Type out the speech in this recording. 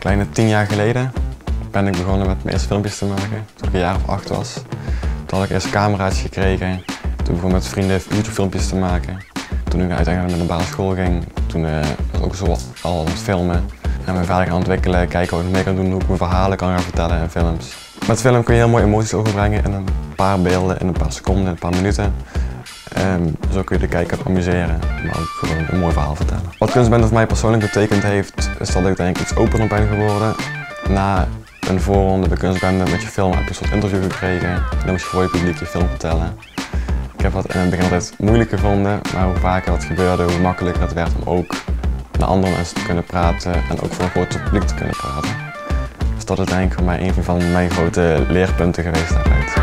Kleine 10 jaar geleden ben ik begonnen met mijn eerste filmpjes te maken, toen ik een jaar of 8 was. Toen had ik eerst een cameraatje gekregen, toen begon ik met vrienden YouTube filmpjes te maken. Toen ik uiteindelijk naar de basisschool ging, toen was ik ook zo al aan het filmen. En me verder gaan ontwikkelen, kijken wat ik mee kan doen, hoe ik mijn verhalen kan gaan vertellen in films. Met film kun je heel mooie emoties overbrengen in een paar beelden, in een paar seconden, in een paar minuten. Zo kun je de kijker amuseren, maar ook gewoon een mooi verhaal vertellen. Wat kunstbende voor mij persoonlijk betekend heeft, is dat ik denk ik iets opener ben geworden. Na een voorronde bij kunstbende met je film heb je een soort interview gekregen. En dan moet je voor je publiek je film vertellen. Ik heb dat in het begin altijd moeilijk gevonden, maar hoe vaker dat gebeurde, hoe makkelijker het werd om ook naar andere mensen te kunnen praten en ook voor een groter publiek te kunnen praten. Dus dat is denk ik voor mij een van mijn grote leerpunten geweest daaruit.